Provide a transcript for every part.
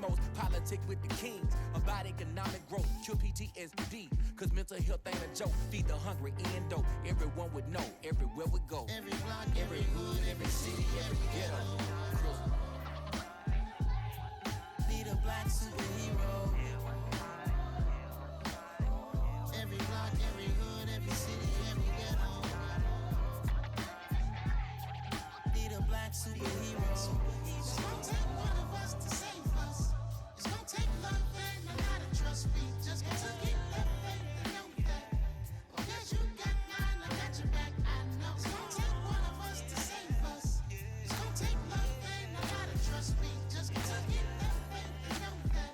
heroes, politic with the kings. About economic growth, cure PTSD. Cause mental health ain't a joke. Feed the hungry, and dope. Everyone would know, everywhere we go. Every block, every hood, every city, every ghetto. Need a black superhero. Every block, every hood, every city, every ghetto. Need a black superhero. It's gonna take one of us to save us. It's gonna take love and a lot of trust. We just got to keep that faith and know that. Oh yes, you got mine, I got your back. I know. It's gonna take one of us to save us. It's gonna take love and a lot of trust. We just got to keep that faith and know that.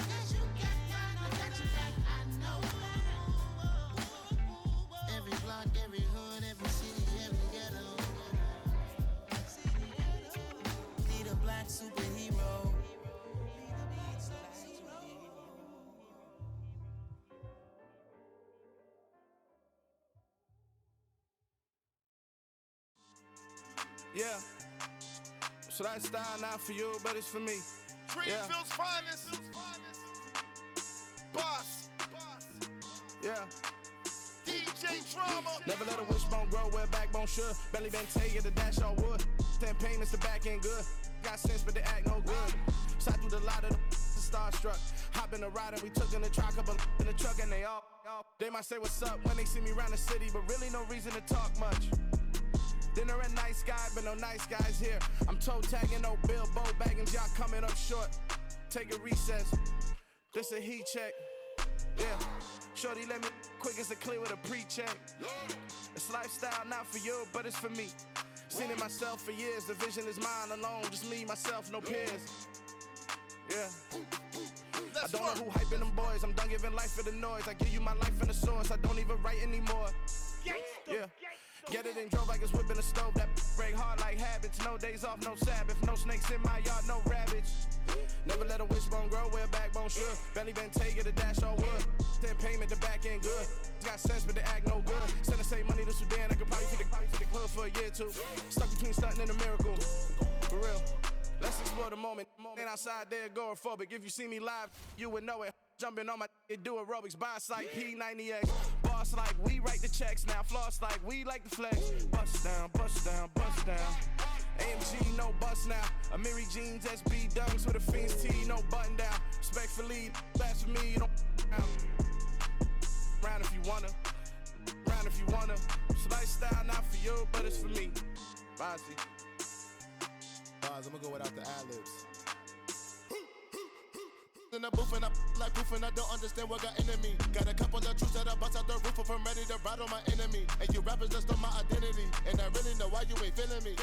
Oh yes, you got mine, I got your back. I know. Every block, every hood, every city, every ghetto. Need a black superhero. Yeah. So that style not for you, but it's for me. Greenfield's finest. Boss. Yeah. DJ Drama. Never let a wishbone grow where backbone should. Belly been taken, the dash all wood. 10 payments, the back end good. Got sense, but they act no good. Side through the lot of the starstruck. Hop in the ride and we took in the truck, couple in the truck, and they all. They might say what's up when they see me around the city, but really no reason to talk much. Dinner a nice guy, but no nice guys here. I'm toe tagging, no Bilbo bagging, y'all coming up short. Take a recess. This a heat check. Yeah. Shorty let me quick as a clear with a pre-check. It's lifestyle not for you, but it's for me. Seen it myself for years. The vision is mine alone. Just me, myself, no peers. Yeah. I don't know who hyping them boys. I'm done giving life for the noise. I give you my life in the source. I don't even write anymore. Yeah. Get it and drove like it's whipping a stove. That break hard like habits. No days off, no Sabbath. No snakes in my yard, no rabbits. Never let a wishbone grow where backbone should. Belly been taken, the dash all wood. 10 payment, the back end good. Got sense, but they act no good. Send the same money to Sudan. I could probably fit the club for a year or two. Stuck between stunting and a miracle. For real. Let's explore the moment. Ain't outside there agoraphobic. If you see me live, you would know it. Jumping on my do aerobics. Boss like P90X. Boss like we write the checks now. Floss like we like the flex. Bust down, bust down, bust down. AMG, no bust now. Amiri jeans, SB dunks with a Fiends tee, no button down. Respectfully, best for me, you don't down. Round if you wanna. Round if you wanna. It's lifestyle not for you, but it's for me. Bossy. Bars, I'm gonna go without the ad-libs. In the booth and I like proof and I don't understand what got into me. Got a couple of truths that I bust out the roof if I'm ready to ride on my enemy. And you rappers just on my identity. And I really know why you ain't feeling me.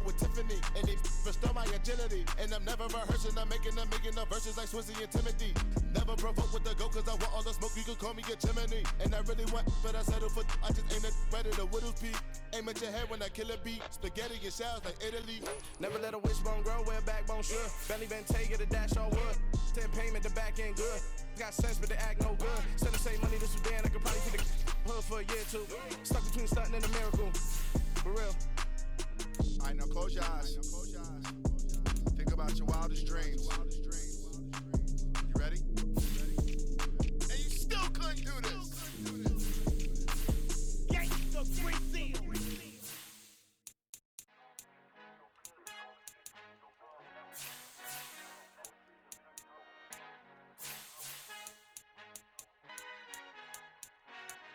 With Tiffany and they restore my agility. And I'm never rehearsing, I'm making the verses like Swizzy and Timothy. Never provoke with the go cause I want all the smoke, you can call me a chimney. And I really want, but I settle for I just aim at ready to Whittles peak. Aim at your head when I kill a beat. Spaghetti and shells like Italy. Never let a wishbone grow where backbone should. Belly been taken, the dash all wood. 10 payment, the back end good. Got sense, but they act no good. Send the same money to Sudan, I could probably fit the hood for a year or two. Stuck between stunting and a miracle. For real. Alright, now close your eyes. Think about your wildest dreams. You ready? And you still couldn't do this. Gangsta Brazil.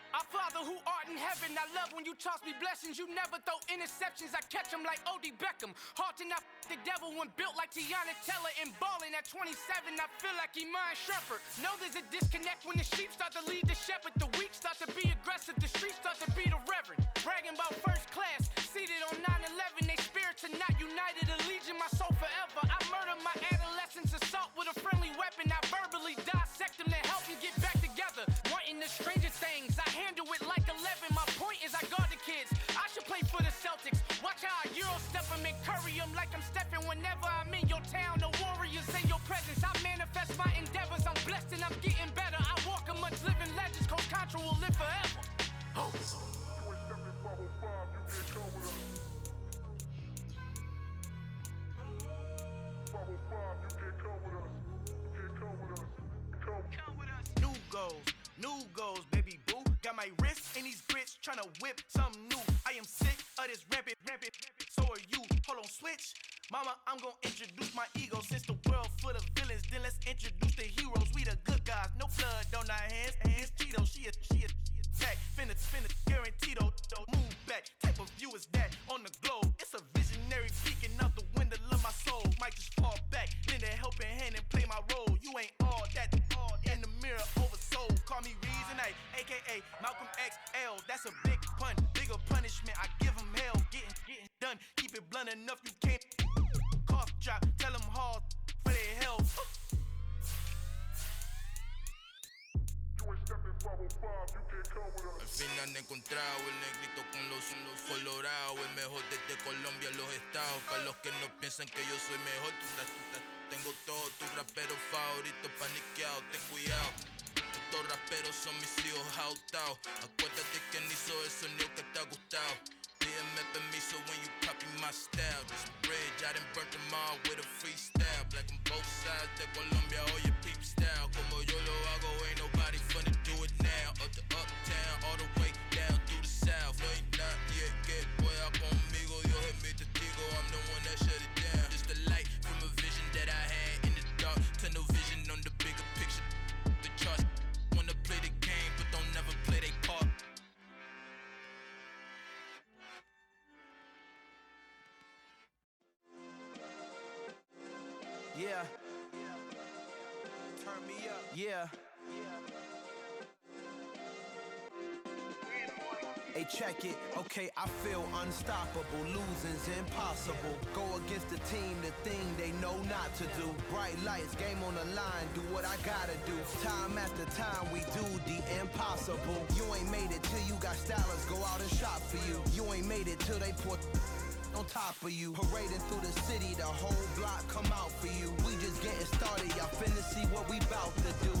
Our Father who art in heaven, I love when you toss me blessings. You never throw interceptions, I catch them like O.D. Beckham. Hard to not the devil when built like Tiana Teller. And balling at 27, I feel like Iman Shepherd. Know there's a disconnect when the sheep start to lead the shepherd. The weak start to be aggressive, the streets start to be the reverend. Bragging about first class, seated on 9/11. They spirits are not united, a legion, my soul forever. I murder my adolescence, assault with a friendly weapon. I verbally dissect them to help them get back together. Wanting the strangest things, I handle it like 11. My point is I guard the kids. I should play for the Celtics. Watch how I Euro step them and curry them like I'm stepping whenever I'm in your town. The warriors in your presence. I manifest my endeavors. I'm blessed and I'm getting better. I walk amongst living legends. Coach Contra will live forever. Oh. New goals, baby boo. Got my wrist in these grits, tryna whip something new. I am sick of this rampant. So are you. Hold on, switch. Mama, I'm gonna introduce my ego. Since the world full of villains, then let's introduce the heroes. We the good guys, no blood on our hands. Hands Cheeto, she a tech. Finna, guaranteed. Move back. Type of view is that on the globe? It's a visionary peeking out the window of my soul. Might just fall back, lend a helping hand and play my role. You ain't all that. In the mirror, oversold. Call me Reason A, aka Malcolm XL. That's a big pun, bigger punishment. I give him hell, getting done. Keep it blunt enough, you can't. Cough drop, tell them hard for their health. Al fin han encontrado el negrito con los colorados, el mejor desde Colombia, los estados. Para los que no piensan que yo soy mejor, tengo todos tus raperos favoritos paniqueados, ten cuidado. Estos raperos son mis hijos jautados. Acuérdate que ni hizo el sonido que te ha gustado. Pídeme permiso when you copy my style. This bridge, I done burnt them all with a freestyle. Black on both sides de Colombia, oye peep style. Como yo lo hago, ain't nobody finna do it now. Up to uptown, all the way down through the south. No hay nadie que pueda conmigo, Dios es mi testigo. I'm the one that shut it down. Just the light from a vision that I had in the dark. Tunnel vision on the bigger picture. The charts wanna play the game, but don't never play their part. Yeah. Turn me up. Yeah. Hey, check it. Okay, I feel unstoppable. Losing's impossible. Go against the team, the thing they know not to do. Bright lights, game on the line. Do what I gotta do. Time after time, we do the impossible. You ain't made it till you got stylers go out and shop for you. You ain't made it till they put on top of you. Parading through the city, the whole block come out for you. We just getting started, y'all finna see what we bout to do.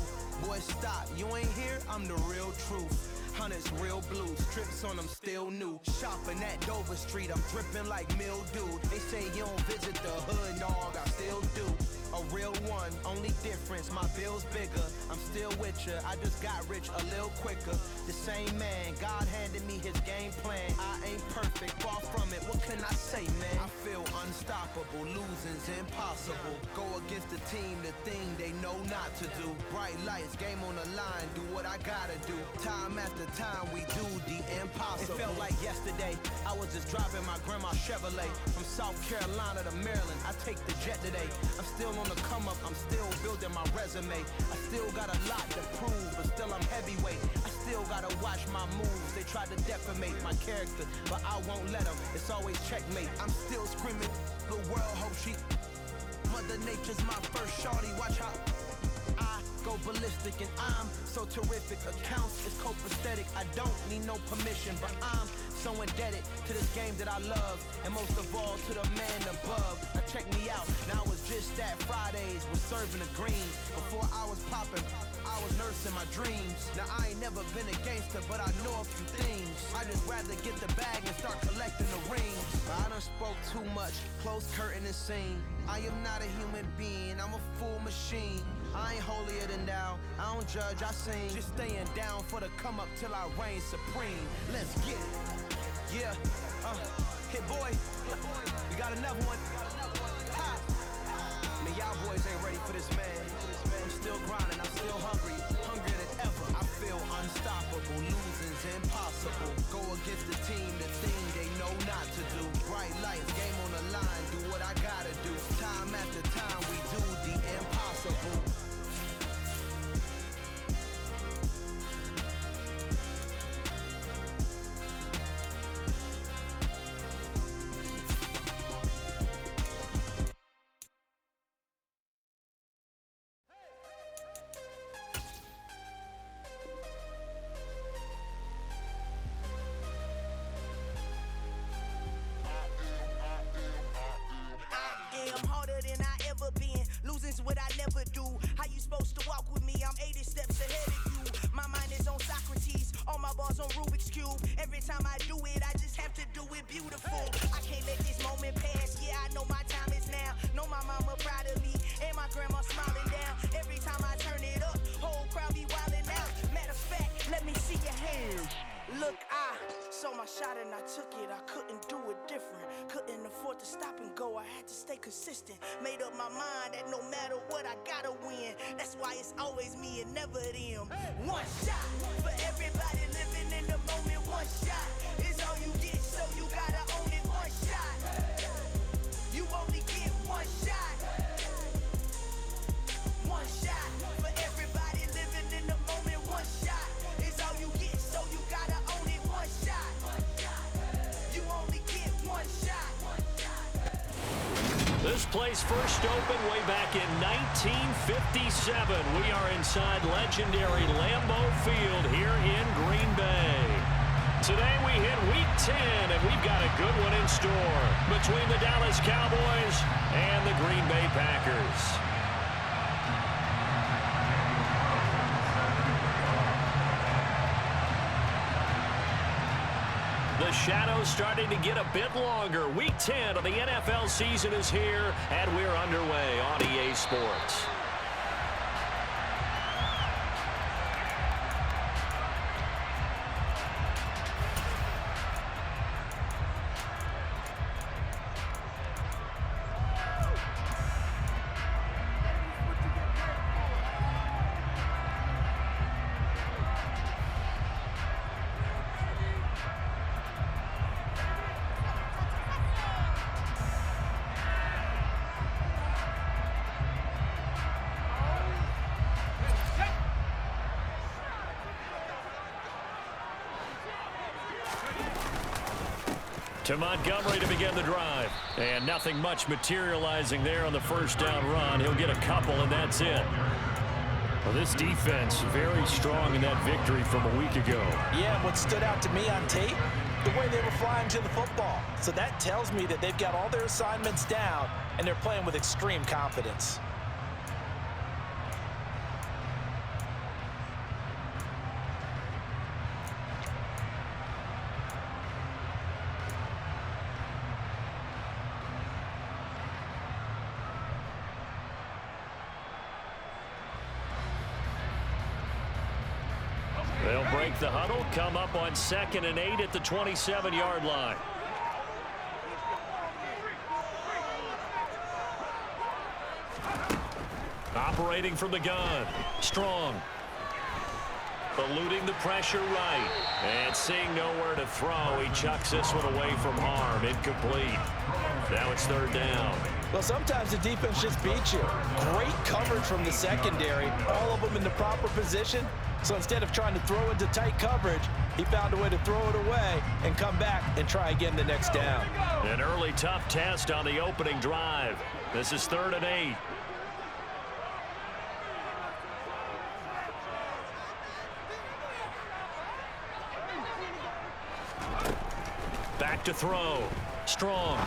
Boy, stop, you ain't here, I'm the real truth. Hunters, real blues, strips on them still new. Shopping at Dover Street, I'm dripping like mildew. They say you don't visit the hood, dog, I still do. A real one, only difference, my bill's bigger. I'm still with ya, I just got rich a little quicker. The same man, God handed me his game plan. I ain't perfect, far from it, what can I say, man? I feel unstoppable, losing's impossible. Go against the team, the thing they know not to do. Bright lights, game on the line, do what I gotta do. Time after time, we do the impossible. It felt like yesterday, I was just driving my grandma's Chevrolet. From South Carolina to Maryland, I take the jet today. I'm still on the come up, I'm still building my resume. I still got a lot to prove, but still I'm heavyweight. I still gotta watch my moves. They tried to defamate my character, but I won't let them. It's always checkmate. I'm still screaming, the world hope she. Mother Nature's my first shorty, watch how I go ballistic, and I'm so terrific. Accounts is copacetic. I don't need no permission, but I'm so indebted to this game that I love, and most of all to the man above. Now check me out, now it's just that Fridays was serving the greens. Before I was popping, I was nursing my dreams. Now I ain't never been a gangster, but I know a few things. I just rather get the bag and start collecting the rings. I done spoke too much, close curtain and scene. I am not a human being, I'm a full machine. I ain't holier than thou, I don't judge, I sing. Just staying down for the come up till I reign supreme. Let's get it. Yeah, hit boy, we got another one. Ha. Man, y'all boys ain't ready for this, man. I'm still grinding, I'm still hungry, hungrier than ever. I feel unstoppable, losing's impossible. Go against the team, the thing they know not to do. Bright lights, game on the line, do what I gotta do. Time after time, we do the impossible. consistent. Made up my mind that no matter what, I gotta win. That's why it's always me and never them. One shot for everybody living in the moment. One shot is all you get, so you gotta own it. One shot. You only get one shot. One shot for everybody living in the moment. One shot is all you get, so you gotta own it. One shot. You only get one shot. This place first opened way back in 1957. We are inside legendary Lambeau Field here in Green Bay. Today we hit Week 10, and we've got a good one in store between the Dallas Cowboys and the Green Bay Packers. The shadow's starting to get a bit longer. Week 10 of the NFL season is here, and we're underway on EA Sports. To Montgomery to begin the drive. And nothing much materializing there on the first down run. He'll get a couple, and that's it. Well, this defense very strong in that victory from a week ago. Yeah, what stood out to me on tape, the way they were flying to the football. So that tells me that they've got all their assignments down, and they're playing with extreme confidence. They'll break the huddle, come up on 2nd and 8 at the 27-yard line. Operating from the gun. Strong. Eluding the pressure right. And seeing nowhere to throw, he chucks this one away from harm. Incomplete. Now it's 3rd down. Well, sometimes the defense just beats you. Great coverage from the secondary. All of them in the proper position. So instead of trying to throw into tight coverage, he found a way to throw it away and come back and try again the next down. An early tough test on the opening drive. This is 3rd and 8. Back to throw. Strong.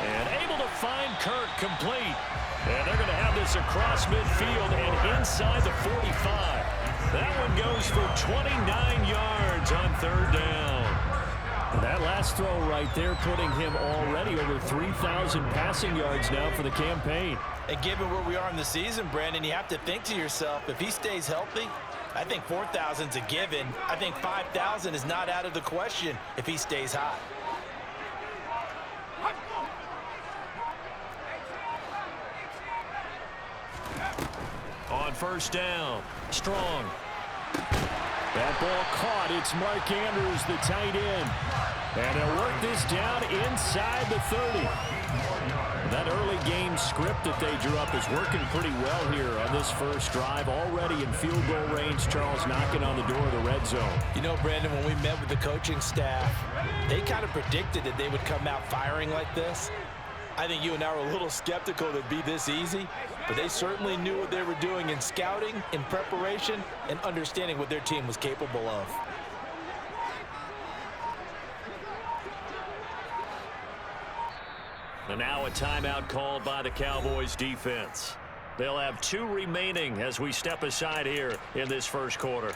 And able to find Kirk complete. And they're going to have this across midfield and inside the 45. That one goes for 29 yards on 3rd down. And that last throw right there putting him already over 3,000 passing yards now for the campaign. And given where we are in the season, Brandon, you have to think to yourself, if he stays healthy, I think 4,000's a given. I think 5,000 is not out of the question if he stays hot. On 1st down, Strong. That ball caught. It's Mark Andrews, the tight end. And they'll work this down inside the 30. That early game script that they drew up is working pretty well here on this first drive. Already in field goal range, Charles knocking on the door of the red zone. You know, Brandon, when we met with the coaching staff, they kind of predicted that they would come out firing like this. I think you and I were a little skeptical that it'd be this easy, but they certainly knew what they were doing in scouting, in preparation, and understanding what their team was capable of. And now a timeout called by the Cowboys defense. They'll have 2 remaining as we step aside here in this first quarter.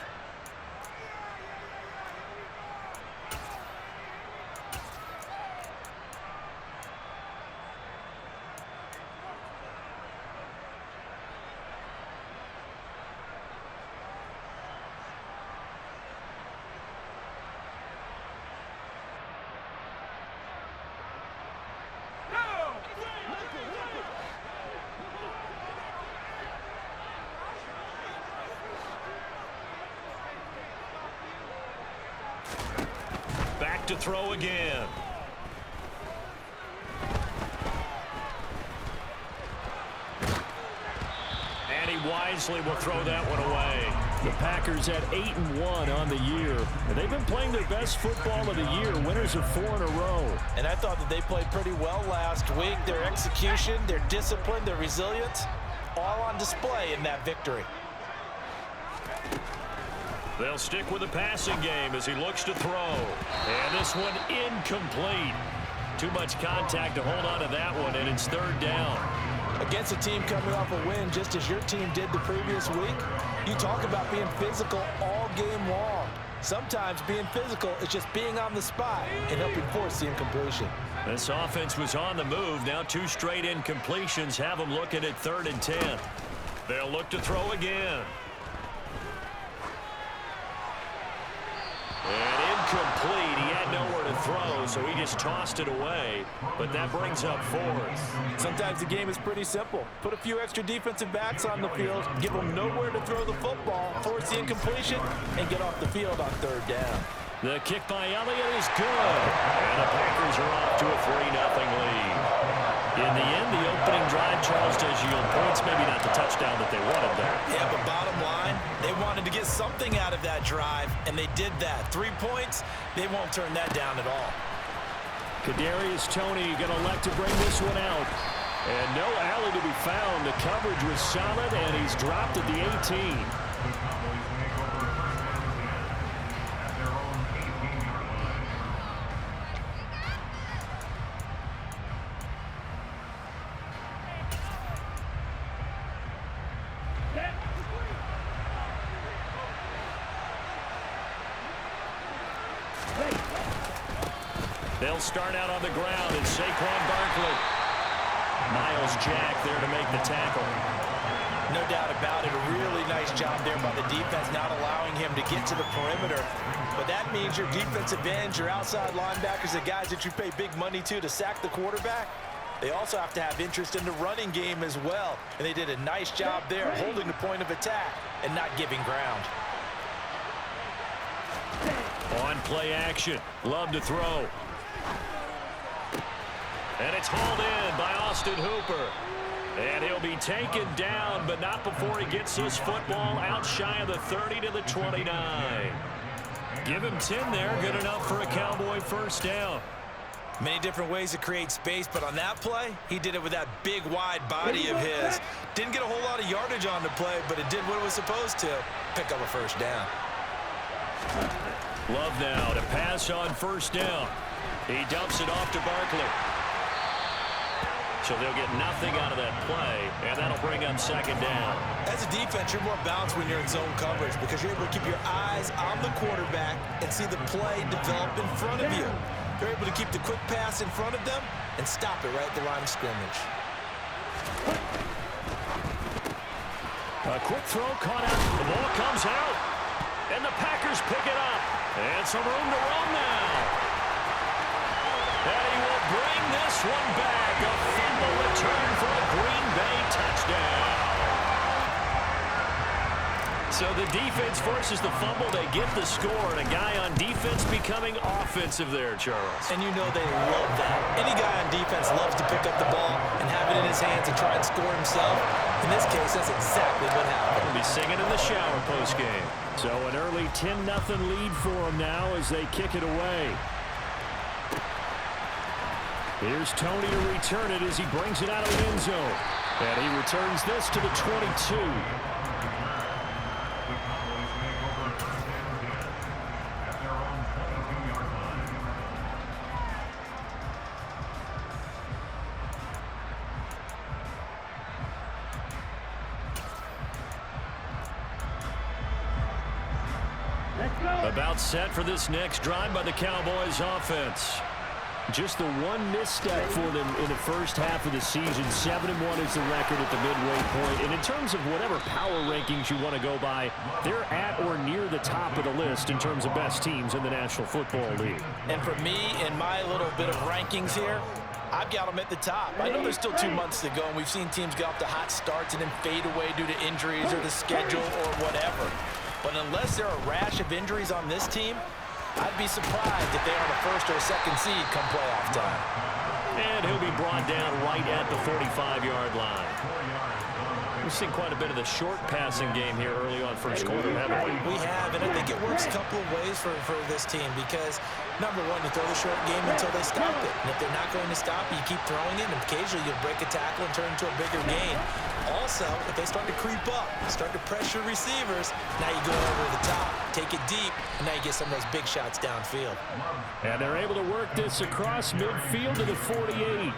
to throw again. And he wisely will throw that one away. The Packers at 8-1 on the year. And they've been playing their best football of the year. Winners of 4 in a row. And I thought that they played pretty well last week. Their execution, their discipline, their resilience, all on display in that victory. They'll stick with the passing game as he looks to throw. And this one incomplete. Too much contact to hold on to that one, and it's 3rd down. Against a team coming off a win, just as your team did the previous week, you talk about being physical all game long. Sometimes being physical is just being on the spot and helping force the incompletion. This offense was on the move. Now 2 straight incompletions have them looking at 3rd and 10. They'll look to throw again. And incomplete. He had nowhere to throw, so he just tossed it away. But that brings up 4th. Sometimes the game is pretty simple. Put a few extra defensive backs on the field, give them nowhere to throw the football, force the incompletion, and get off the field on 3rd down. The kick by Elliott is good. And the Packers are off to a 3-0 lead. In the end, the opening drive, Charles, does yield points. Maybe not the touchdown that they wanted there. Yeah, but bottom line, they wanted to get something out of that drive, and they did that. 3 points, they won't turn that down at all. Kadarius Toney going to elect to bring this one out. And no alley to be found. The coverage was solid, and he's dropped at the 18. They'll start out on the ground. It's Saquon Barkley. Miles Jack there to make the tackle. No doubt about it. A really nice job there by the defense, not allowing him to get to the perimeter. But that means your defensive ends, your outside linebackers, the guys that you pay big money to sack the quarterback, they also have to have interest in the running game as well. And they did a nice job there holding the point of attack and not giving ground. On play action. Love to throw. And it's hauled in by Austin Hooper. And he'll be taken down, but not before he gets this football out shy of the 30 to the 29. Give him 10 there. Good enough for a Cowboy 1st down. Many different ways to create space, but on that play, he did it with that big, wide body of his. Didn't get a whole lot of yardage on the play, but it did what it was supposed to. Pick up a 1st down. Love now to pass on 1st down. He dumps it off to Barkley. So they'll get nothing out of that play, and that'll bring up 2nd down. As a defense, you're more balanced when you're in zone coverage because you're able to keep your eyes on the quarterback and see the play develop in front of you. You're able to keep the quick pass in front of them and stop it right at the line of scrimmage. A quick throw caught out. The ball comes out, and the Packers pick it up. And some room to run now. And he will bring this one back. A fumble return for a Green Bay touchdown. So the defense forces the fumble. They get the score, and a guy on defense becoming offensive there, Charles. And you know they love that. Any guy on defense loves to pick up the ball and have it in his hands and try and score himself. In this case, that's exactly what happened. He'll be singing in the shower post-game. So an early 10-0 lead for them now as they kick it away. Here's Toney to return it as he brings it out of the end zone. And he returns this to the 22. About set for this next drive by the Cowboys offense. Just the one misstep for them in the first half of the season. 7-1 is the record at the midway point. And in terms of whatever power rankings you want to go by, they're at or near the top of the list in terms of best teams in the National Football League. And for me, in my little bit of rankings here, I've got them at the top. I know there's still 2 months to go, and we've seen teams get off to hot starts and then fade away due to injuries or the schedule or whatever. But unless there are a rash of injuries on this team, I'd be surprised if they are the first or second seed come playoff time. And he'll be brought down right at the 45-yard line. We've seen quite a bit of the short passing game here early on first quarter, haven't we? We have, and I think it works a couple of ways for this team because, number one, you throw the short game until they stop it. And if they're not going to stop it, you keep throwing it, and occasionally you'll break a tackle and turn into a bigger gain. Also, if they start to creep up, start to pressure receivers, now you go over the top, take it deep, and now you get some of those big shots downfield. And they're able to work this across midfield to the 48.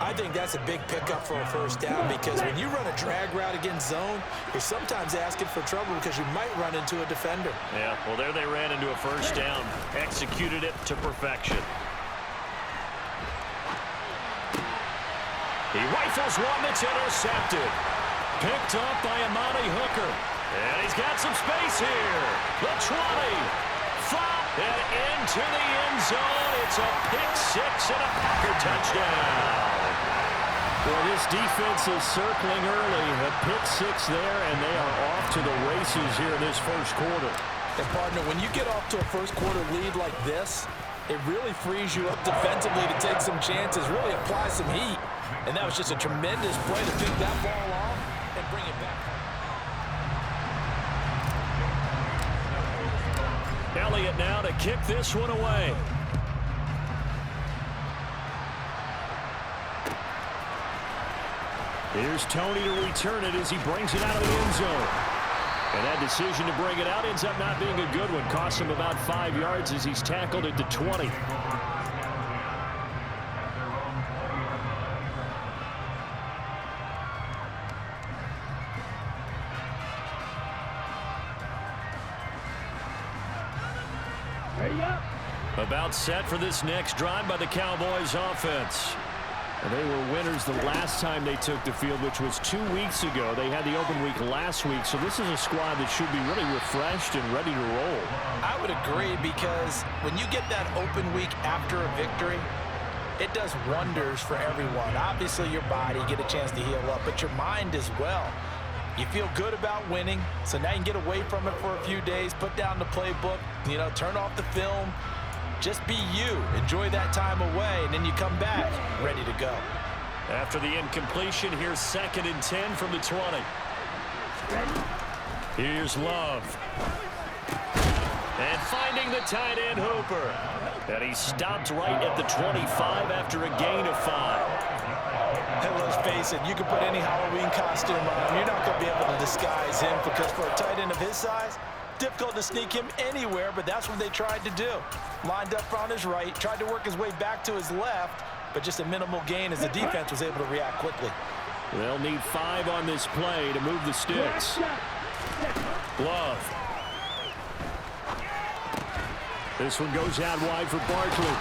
I think that's a big pickup for a first down because when you run a drag route against zone, you're sometimes asking for trouble because you might run into a defender. Yeah, well, there they ran into a first down. Executed it to perfection. He rifles one that's intercepted. Picked up by Amani Hooker. And he's got some space here. The 20. And into the end zone. It's a pick-6 and a Packer touchdown. Well, this defense is circling early. A pick-6 there, and they are off to the races here in this first quarter. And, partner, when you get off to a first-quarter lead like this, it really frees you up defensively to take some chances, really apply some heat. And that was just a tremendous play to pick that ball off and bring it back. Elliott now to kick this one away. Here's Tony to return it as he brings it out of the end zone. And that decision to bring it out ends up not being a good one. Costs him about 5 yards as he's tackled at the 20. About set for this next drive by the Cowboys offense. And they were winners the last time they took the field, which was 2 weeks ago. They had the open week last week, so this is a squad that should be really refreshed and ready to roll. I would agree because when you get that open week after a victory, it does wonders for everyone. Obviously, your body, get a chance to heal up, but your mind as well. You feel good about winning, so now you can get away from it for a few days, put down the playbook, turn off the film. Just be you. Enjoy that time away, and then you come back ready to go. After the incompletion, here's 2nd and 10 from the 20. Here's Love. And finding the tight end Hooper. And he stopped right at the 25 after a gain of 5. And let's face it, you can put any Halloween costume on him. You're not going to be able to disguise him because for a tight end of his size, difficult to sneak him anywhere, but that's what they tried to do. Lined up on his right, tried to work his way back to his left, but just a minimal gain as the defense was able to react quickly. They'll need 5 on this play to move the sticks. Love. This one goes out wide for Barkley.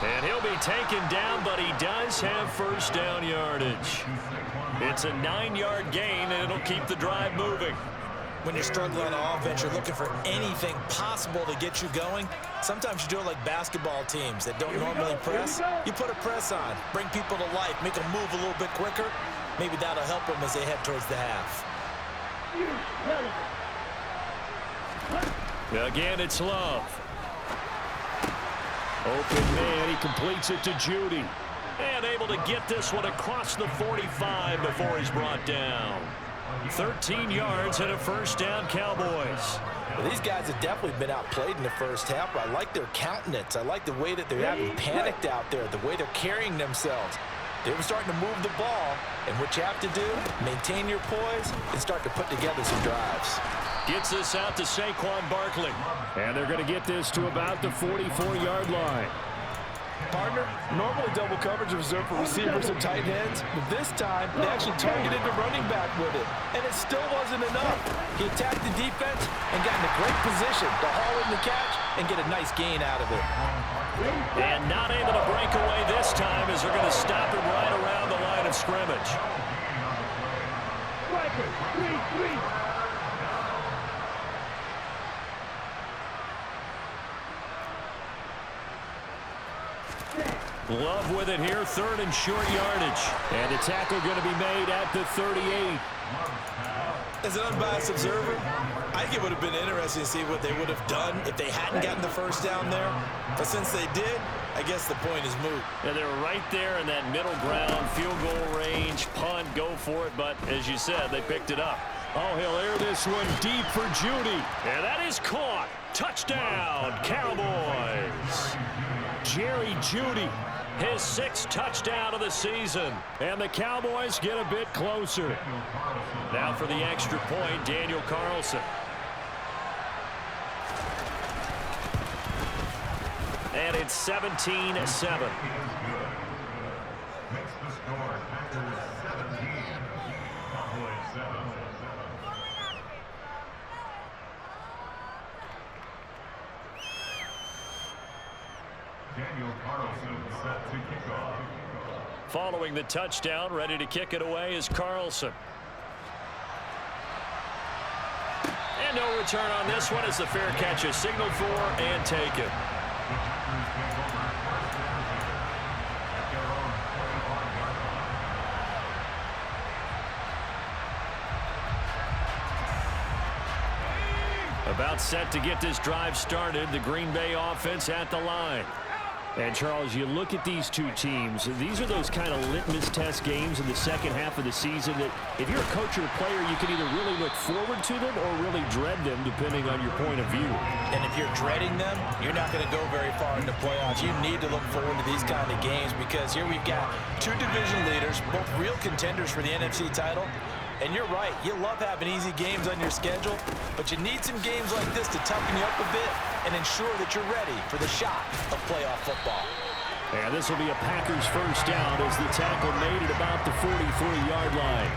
And he'll be taken down, but he does have first down yardage. It's a 9-yard gain, and it'll keep the drive moving. When you're struggling on offense, you're looking for anything possible to get you going. Sometimes you do it like basketball teams that don't normally press. You put a press on, bring people to life, make them move a little bit quicker. Maybe that'll help them as they head towards the half. Again, it's Love. Open man, he completes it to Judy. And able to get this one across the 45 before he's brought down. 13 yards and a first down, Cowboys. Well, these guys have definitely been outplayed in the first half. I like their countenance. I like the way that they haven't panicked out there, the way they're carrying themselves. They were starting to move the ball, and what you have to do, maintain your poise and start to put together some drives. Gets this out to Saquon Barkley. And they're going to get this to about the 44-yard line. Partner, normally double coverage is reserved for receivers and tight ends, but this time they actually targeted the running back with it, and it still wasn't enough. He attacked the defense and got in a great position to haul in the catch and get a nice gain out of it. And not able to break away this time as they're going to stop him right around the line of scrimmage. Love with it here, 3rd and short yardage. And the tackle going to be made at the 38. As an unbiased observer, I think it would have been interesting to see what they would have done if they hadn't gotten the first down there. But since they did, I guess the point is moot. Yeah, they were right there in that middle ground, field goal range, punt, go for it. But as you said, they picked it up. Oh, he'll air this one deep for Judy. And that is caught. Touchdown, Cowboys. Jerry Judy, his 6th touchdown of the season. And the Cowboys get a bit closer. Now for the extra point, Daniel Carlson. And it's 17-7. Following the touchdown, ready to kick it away is Carlson. And no return on this one as the fair catch is signaled for and taken. About set to get this drive started, the Green Bay offense at the line. And, Charles, you look at these two teams, these are those kind of litmus test games in the second half of the season that if you're a coach or a player, you can either really look forward to them or really dread them, depending on your point of view. And if you're dreading them, you're not going to go very far in the playoffs. You need to look forward to these kind of games because here we've got 2 division leaders, both real contenders for the NFC title. And you're right, you love having easy games on your schedule, but you need some games like this to toughen you up a bit and ensure that you're ready for the shot of playoff football. And this will be a Packers first down as the tackle made at about the 43-yard line.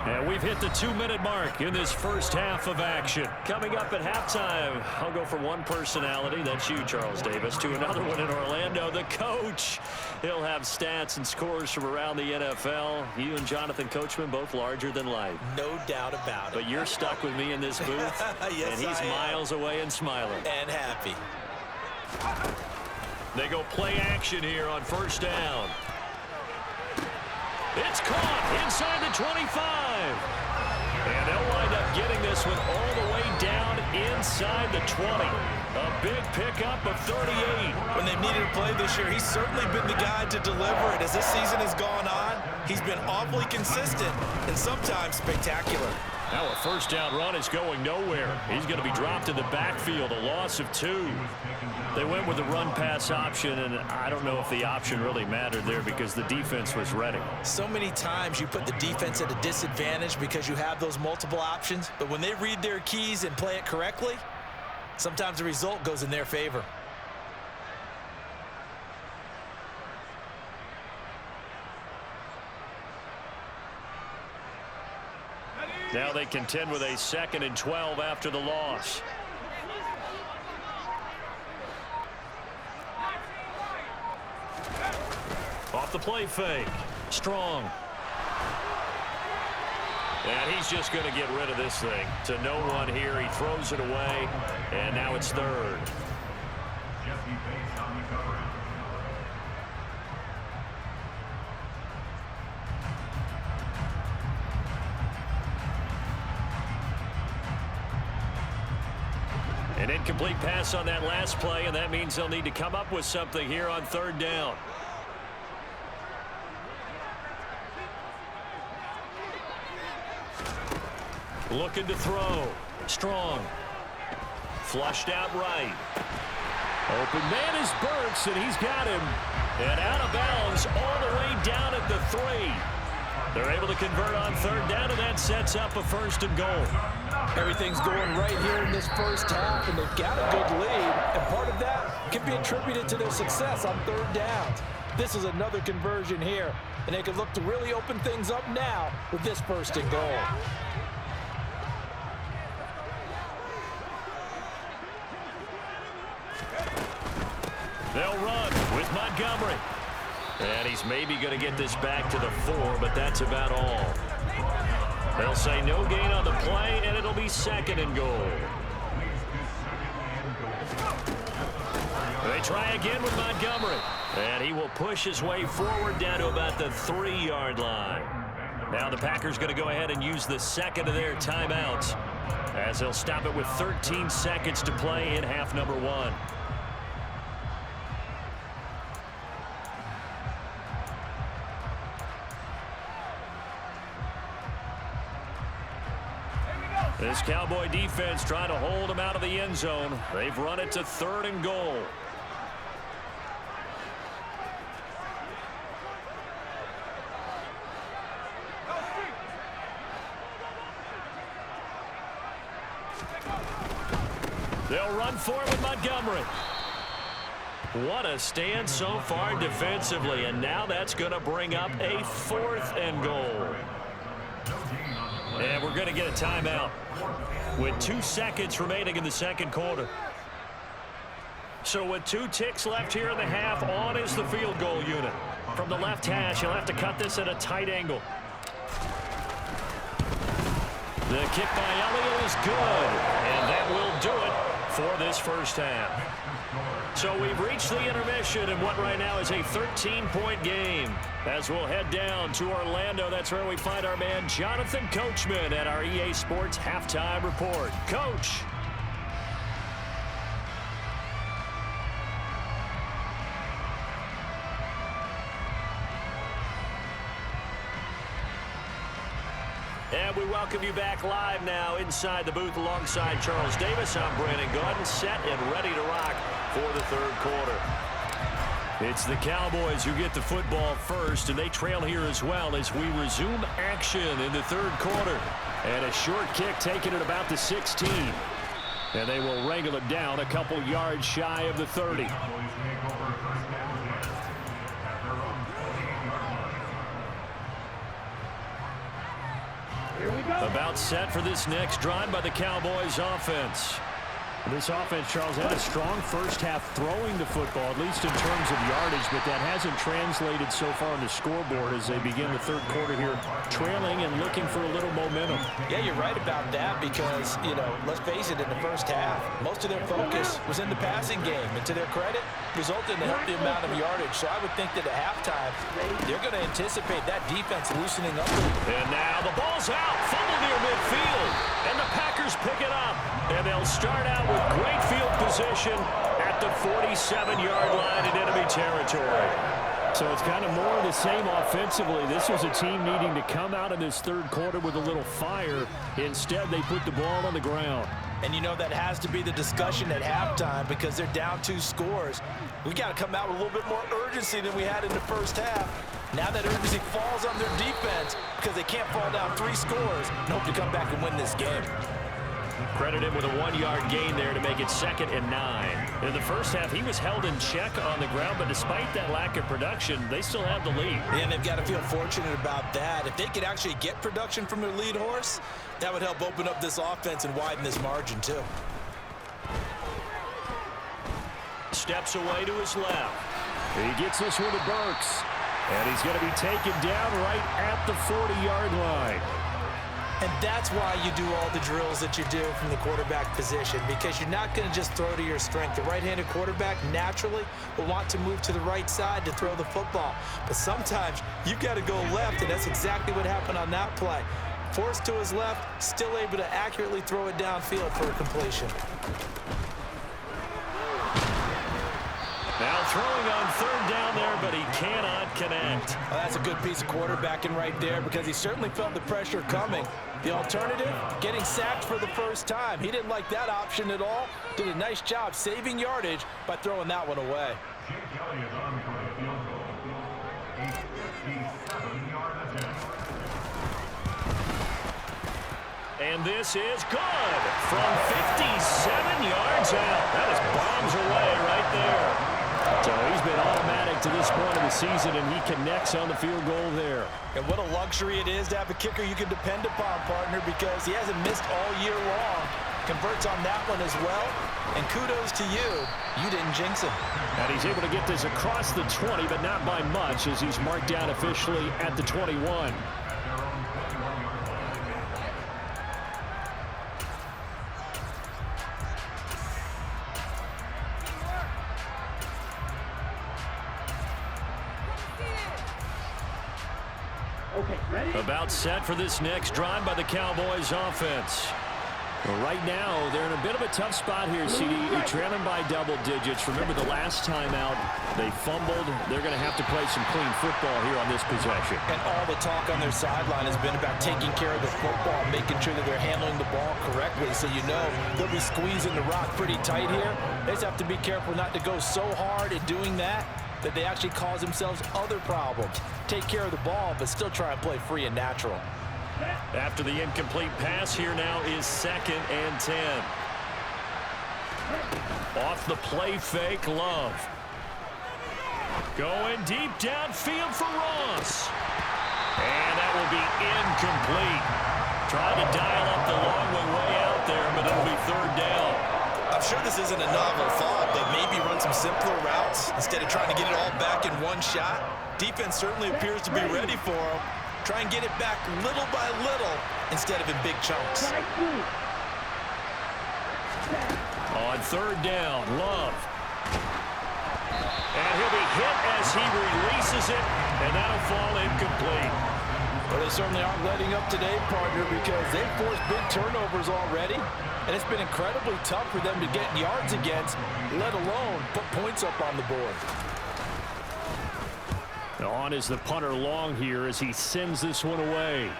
And we've hit the 2-minute mark in this first half of action. Coming up at halftime, I'll go from one personality, that's you, Charles Davis, to another one in Orlando, the coach. He'll have stats and scores from around the NFL. You and Jonathan Coachman, both larger than life. No doubt about it. But you're stuck with me in this booth, yes, and he's miles away and smiling. And happy. They go play action here on first down. It's caught inside the 25. And they'll wind up getting this one all the way down inside the 20. A big pickup of 38. When they've needed a play this year, he's certainly been the guy to deliver it. As this season has gone on, he's been awfully consistent and sometimes spectacular. Now a first down run is going nowhere. He's going to be dropped in the backfield, a loss of 2. They went with the run-pass option, and I don't know if the option really mattered there because the defense was ready. So many times you put the defense at a disadvantage because you have those multiple options, but when they read their keys and play it correctly, sometimes the result goes in their favor. Now they contend with a 2nd and 12 after the loss. Off the play fake. Strong. And he's just going to get rid of this thing. To no one here. He throws it away. And now it's 3rd. An incomplete pass on that last play, and that means they'll need to come up with something here on 3rd down. Looking to throw. Strong. Flushed out right. Open man is Burks, and he's got him. And out of bounds all the way down at the 3. They're able to convert on 3rd down, and that sets up a 1st and goal. Everything's going right here in this first half, and they've got a good lead. And part of that can be attributed to their success on 3rd downs. This is another conversion here, and they can look to really open things up now with this 1st and goal. They'll run with Montgomery. And he's maybe going to get this back to the 4, but that's about all. They'll say no gain on the play, and it'll be 2nd and goal. They They try again with Montgomery. And he will push his way forward down to about the 3-yard line. Now the Packers going to go ahead and use the second of their timeouts, as they'll stop it with 13 seconds to play in half number 1. This Cowboy defense trying to hold him out of the end zone. They've run it to 3rd and goal. They'll run for it with Montgomery. What a stand so far defensively, and now that's going to bring up a 4th and goal. And we're going to get a timeout with 2 seconds remaining in the second quarter. So with 2 ticks left here in the half, on is the field goal unit. From the left hash, he'll have to cut this at a tight angle. The kick by Elliott is good, and that will do it for this first half. So we've reached the intermission in what right now is a 13-point game. As we'll head down to Orlando, that's where we find our man Jonathan Coachman at our EA Sports Halftime Report. Coach. And we welcome you back live now inside the booth alongside Charles Davis. I'm Brandon Gaudin, set and ready to rock for the third quarter. It's the Cowboys who get the football first, and they trail here as well as we resume action in the third quarter. And a short kick taken at about the 16. And they will wrangle it down a couple yards shy of the 30. About set for this next drive by the Cowboys offense. This offense, Charles, had a strong first half throwing the football, at least in terms of yardage, but that hasn't translated so far on the scoreboard as they begin the third quarter here, trailing and looking for a little momentum. Yeah, you're right about that because, you know, let's face it, in the first half, most of their focus was in the passing game, and to their credit, resulted in a healthy amount of yardage. So I would think that at halftime, they're going to anticipate that defense loosening up. And now the ball's out, fumble near midfield, and the Packers pick it up, and they'll start out with great field position at the 47-yard line in enemy territory. So it's kind of more of the same offensively. This was a team needing to come out in this third quarter with a little fire. Instead, they put the ball on the ground. And you know that has to be the discussion at halftime because they're down 2 scores. We got to come out with a little bit more urgency than we had in the first half. Now that urgency falls on their defense because they can't fall down 3 scores and hope to come back and win this game. Credit him with a 1-yard gain there to make it 2nd and 9. In the first half, he was held in check on the ground, but despite that lack of production, they still have the lead. And they've got to feel fortunate about that. If they could actually get production from their lead horse, that would help open up this offense and widen this margin too. Steps away to his left. He gets this one to Burks. And he's going to be taken down right at the 40-yard line. And that's why you do all the drills that you do from the quarterback position, because you're not going to just throw to your strength. The right-handed quarterback naturally will want to move to the right side to throw the football. But sometimes you've got to go left, and that's exactly what happened on that play. Forced to his left, still able to accurately throw it downfield for a completion. Now throwing on 3rd down there, but he cannot connect. Well, that's a good piece of quarterbacking right there because he certainly felt the pressure coming. The alternative, getting sacked for the first time. He didn't like that option at all. Did a nice job saving yardage by throwing that one away. And this is good from 57 yards out. That was bombs away right there. So he's been automatic to this point of the season, and he connects on the field goal there. And what a luxury it is to have a kicker you can depend upon, partner, because he hasn't missed all year long. Converts on that one as well. And kudos to you. You didn't jinx him. And he's able to get this across the 20, but not by much, as he's marked down officially at the 21. About set for this next drive by the Cowboys offense. Well, right now, they're in a bit of a tough spot here, CD. You're trailing by double digits. Remember the last time out, they fumbled. They're going to have to play some clean football here on this possession. And all the talk on their sideline has been about taking care of the football, making sure that they're handling the ball correctly. So you know they'll be squeezing the rock pretty tight here. They just have to be careful not to go so hard at doing that they actually cause themselves other problems. Take care of the ball, but still try and play free and natural. After the incomplete pass, here now is 2nd and 10. Off the play fake, Love. Going deep downfield for Ross. And that will be incomplete. Trying to dial up the long way out there, but it'll be 3rd down. I'm sure this isn't a novel thought, but maybe run some simpler routes instead of trying to get it all back in one shot. Defense certainly appears to be ready for them. Try and get it back little by little instead of in big chunks. On 3rd down, Love. And he'll be hit as he releases it, and that'll fall incomplete. Well, they certainly aren't letting up today, partner, because they've forced big turnovers already, and it's been incredibly tough for them to get yards against, let alone put points up on the board. On is the punter long here as he sends this one away.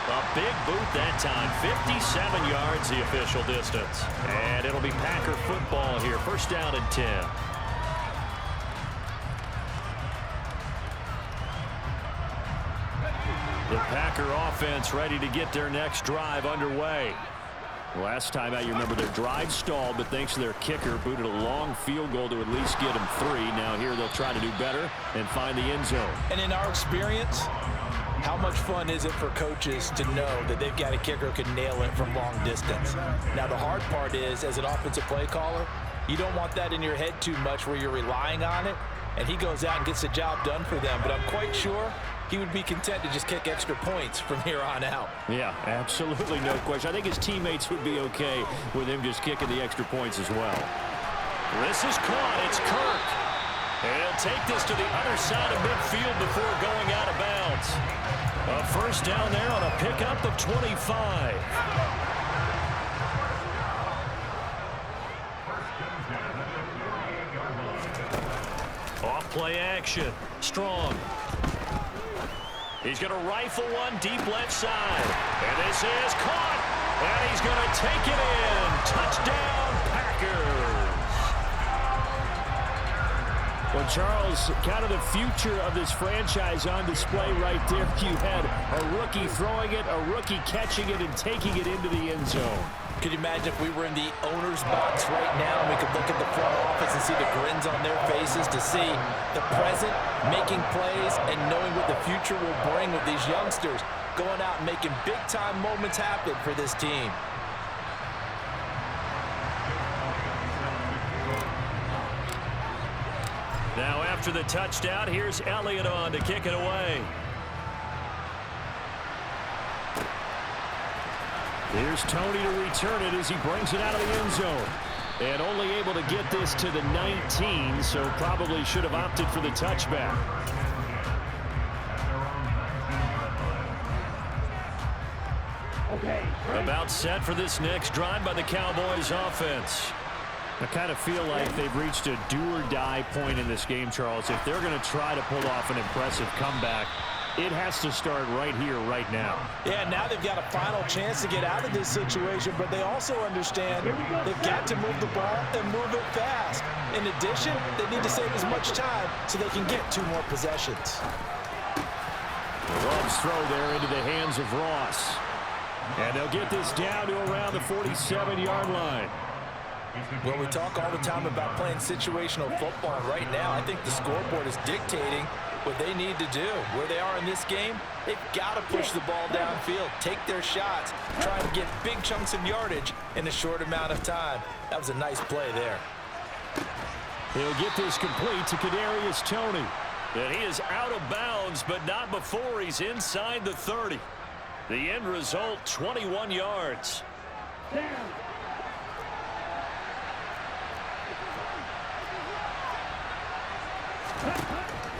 A big boot that time. 57 yards the official distance. And it'll be Packer football here. 1st down and 10. The Packer offense ready to get their next drive underway. Last time out, you remember their drive stalled, but thanks to their kicker, booted a long field goal to at least get them 3. Now here they'll try to do better and find the end zone. And in our experience, how much fun is it for coaches to know that they've got a kicker who can nail it from long distance? Now the hard part is, as an offensive play caller, you don't want that in your head too much where you're relying on it, and he goes out and gets the job done for them. But I'm quite sure he would be content to just kick extra points from here on out. Yeah, absolutely no question. I think his teammates would be okay with him just kicking the extra points as well. This is caught. It's Kirk. And he'll take this to the other side of midfield before going out of bounds. A 1st down there on a pickup of 25. Off play action. Strong. He's going to rifle one deep left side. And this is caught. And he's going to take it in. Touchdown, Packers. Well, Charles, kind of the future of this franchise on display right there. You had a rookie throwing it, a rookie catching it, and taking it into the end zone. Could you imagine if we were in the owner's box right now and we could look at the front office and see the grins on their faces to see the present making plays and knowing what the future will bring with these youngsters going out and making big-time moments happen for this team. Now after the touchdown, here's Elliott on to kick it away. Here's Tony to return it as he brings it out of the end zone. And only able to get this to the 19, so probably should have opted for the touchback. About set for this next drive by the Cowboys offense. I kind of feel like they've reached a do-or-die point in this game, Charles. If they're going to try to pull off an impressive comeback, it has to start right here, right now. Yeah, now they've got a final chance to get out of this situation, but they also understand they've got to move the ball and move it fast. In addition, they need to save as much time so they can get 2 more possessions. Love's throw there into the hands of Ross. And they'll get this down to around the 47-yard line. Well, we talk all the time about playing situational football. Right now, I think the scoreboard is dictating what they need to do. Where they are in this game, they've got to push the ball downfield, take their shots, try and get big chunks of yardage in a short amount of time. That was a nice play there. He'll get this complete to Kadarius Toney. And he is out of bounds, but not before he's inside the 30. The end result, 21 yards.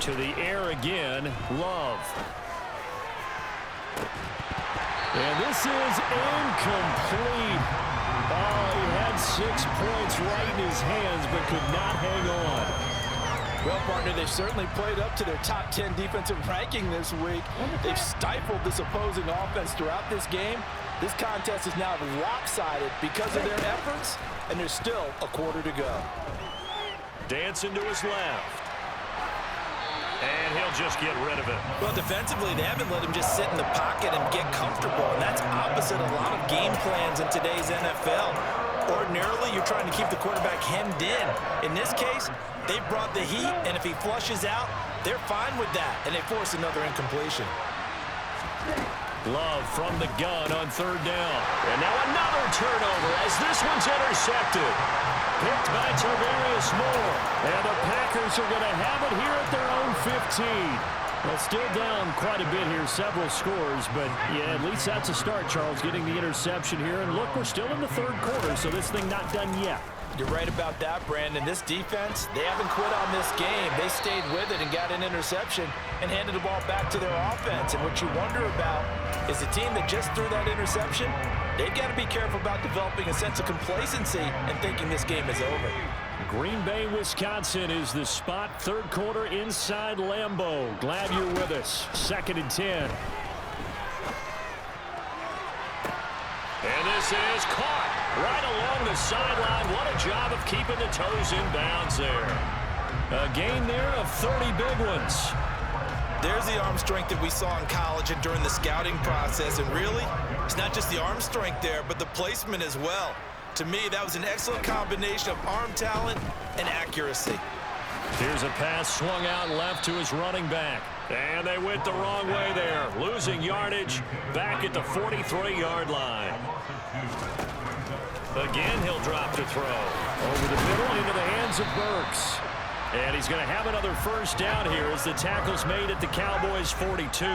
To the air again, Love. And this is incomplete. Oh, he had 6 points right in his hands, but could not hang on. Well, partner, they've certainly played up to their top 10 defensive ranking this week. They've stifled this opposing offense throughout this game. This contest is now lopsided because of their efforts, and there's still a quarter to go. Dancing to his left. And he'll just get rid of it. Well, defensively, they haven't let him just sit in the pocket and get comfortable, and that's opposite a lot of game plans in today's NFL. Ordinarily, you're trying to keep the quarterback hemmed in. In this case, they brought the heat, and if he flushes out, they're fine with that, and they force another incompletion. Love from the gun on 3rd down. And now another turnover as this one's intercepted. Picked by Tarvarius Moore. And the Packers are going to have it here at their own 15. Well, still down quite a bit here, several scores, but yeah, at least that's a start, Charles, getting the interception here. And look, we're still in the 3rd quarter, so this thing not done yet. You're right about that, Brandon. This defense, they haven't quit on this game. They stayed with it and got an interception and handed the ball back to their offense. And what you wonder about is the team that just threw that interception, they've got to be careful about developing a sense of complacency and thinking this game is over. Green Bay, Wisconsin is the spot. 3rd quarter inside Lambeau. Glad you're with us. 2nd and 10. And this is caught right along the sideline. What a job of keeping the toes in bounds there. A gain there of 30 big ones. There's the arm strength that we saw in college and during the scouting process. And really, it's not just the arm strength there, but the placement as well. To me, that was an excellent combination of arm talent and accuracy. Here's a pass swung out left to his running back. And they went the wrong way there. Losing yardage back at the 43-yard line. Again, he'll drop to throw. Over the middle into the hands of Burks. And he's going to have another 1st down here as the tackle's made at the Cowboys' 42.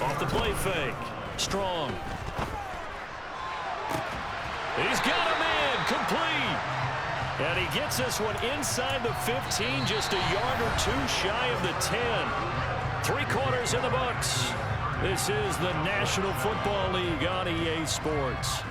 Off the play fake. Strong. He's got him in. Complete. And he gets this one inside the 15, just a yard or 2 shy of the 10. 3 quarters in the books. This is the National Football League on EA Sports.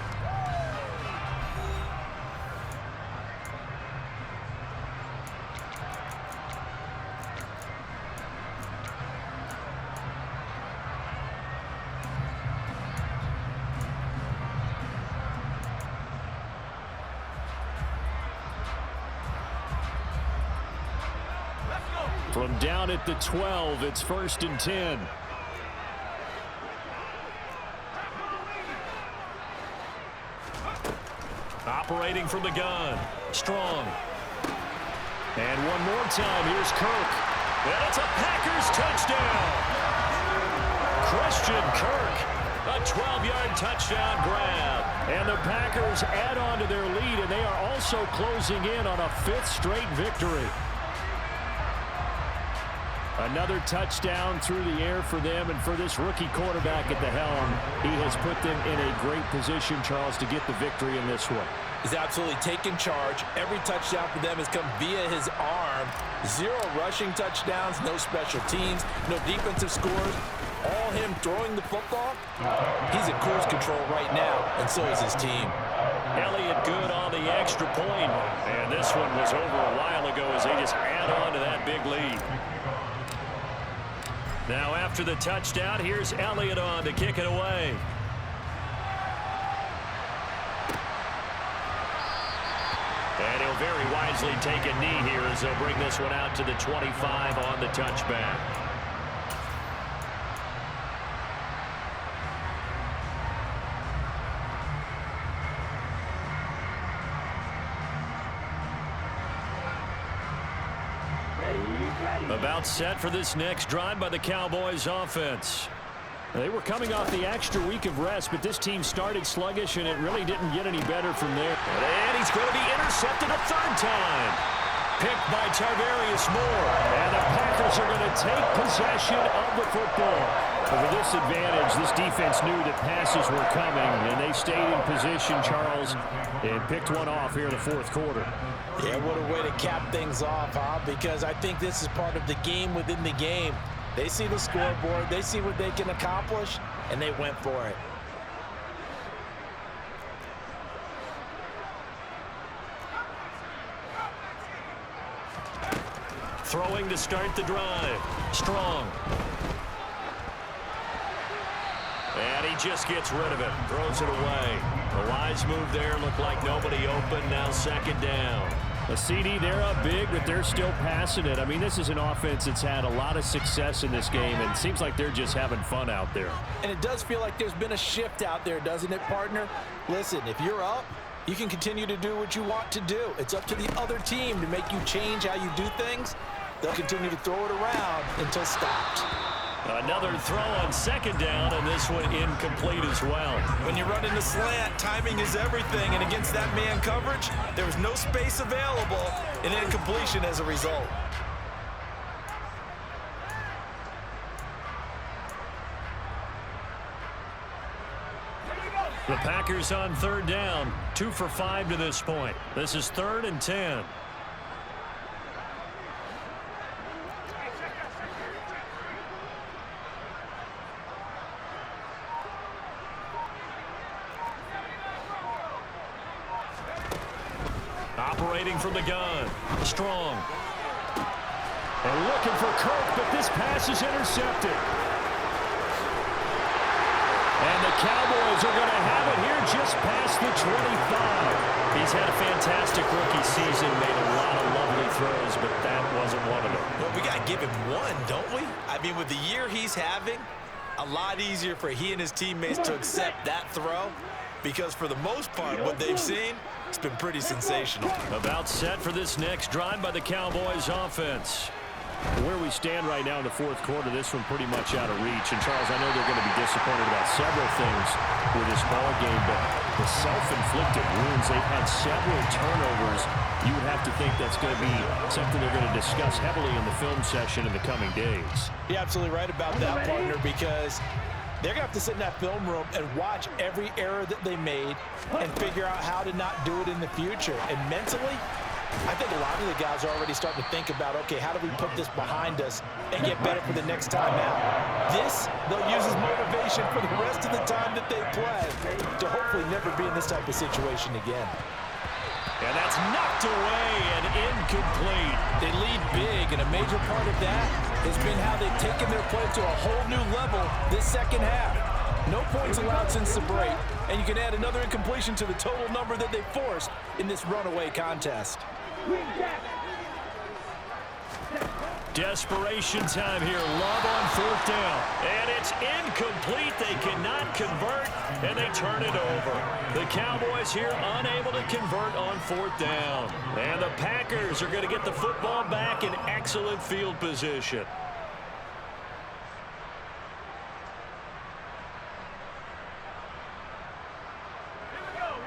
From down at the 12, it's 1st and 10. Operating from the gun. Strong. And one more time, here's Kirk. And it's a Packers touchdown. Christian Kirk, a 12-yard touchdown grab. And the Packers add on to their lead, and they are also closing in on a 5th straight victory. Another touchdown through the air for them, and for this rookie quarterback at the helm, he has put them in a great position, Charles, to get the victory in this one. He's absolutely taken charge. Every touchdown for them has come via his arm. 0 rushing touchdowns, no special teams, no defensive scores. All him throwing the football. He's at cruise control right now, and so is his team. Elliott good on the extra point, and this one was over a while ago as they just add on to that big lead. Now after the touchdown, here's Elliott on to kick it away. And he'll very wisely take a knee here as they'll bring this one out to the 25 on the touchback. About set for this next drive by the Cowboys offense. They were coming off the extra week of rest, but this team started sluggish, and it really didn't get any better from there. And he's going to be intercepted a 3rd time. Picked by Tarvarius Moore. And the Packers are going to take possession of the football. Well, with this advantage, this defense knew that passes were coming, and they stayed in position, Charles, and picked one off here in the fourth quarter. Yeah, what a way to cap things off, huh? Because I think this is part of the game within the game. They see the scoreboard, they see what they can accomplish, and they went for it. Throwing to start the drive. Strong. And he just gets rid of it. Throws it away. The wise move there. Looked like nobody open. Now second down. A CD, they're up big, but they're still passing it. I mean, this is an offense that's had a lot of success in this game, and it seems like they're just having fun out there. And it does feel like there's been a shift out there, doesn't it, partner? Listen, if you're up, you can continue to do what you want to do. It's up to the other team to make you change how you do things. They'll continue to throw it around until stopped. Another throw on second down, and this one incomplete as well. When you run into slant, timing is everything, and against that man coverage, there was no space available, and incompletion as a result. The Packers on third down, 2 for 5 to this point. This is 3rd and 10. Operating from the gun. Strong. And looking for Kirk, but this pass is intercepted. And the Cowboys are going to have it here just past the 25. He's had a fantastic rookie season, made a lot of lovely throws, but that wasn't one of them. Well, we got to give him one, don't we? I mean, with the year he's having, a lot easier for he and his teammates to accept that throw, because for the most part, what they've seen, it's been pretty sensational. About set for this next drive by the Cowboys offense. Where we stand right now in the fourth quarter, this one pretty much out of reach. And, Charles, I know they're going to be disappointed about several things with this ball game, but the self-inflicted wounds, they've had several turnovers. You would have to think that's going to be something they're going to discuss heavily in the film session in the coming days. You're absolutely right about that, partner, because they're going to have to sit in that film room and watch every error that they made and figure out how to not do it in the future. And mentally, I think a lot of the guys are already starting to think about, okay, how do we put this behind us and get better for the next time out? This, they'll use as motivation for the rest of the time that they play to hopefully never be in this type of situation again. And that's knocked away and incomplete. They lead big, and a major part of that has been how they've taken their play to a whole new level this second half. No points allowed since the break, and you can add another incompletion to the total number that they forced in this runaway contest. Desperation time here. Love on fourth down. And it's incomplete. They cannot convert, and they turn it over. The Cowboys here unable to convert on fourth down. And the Packers are going to get the football back in excellent field position.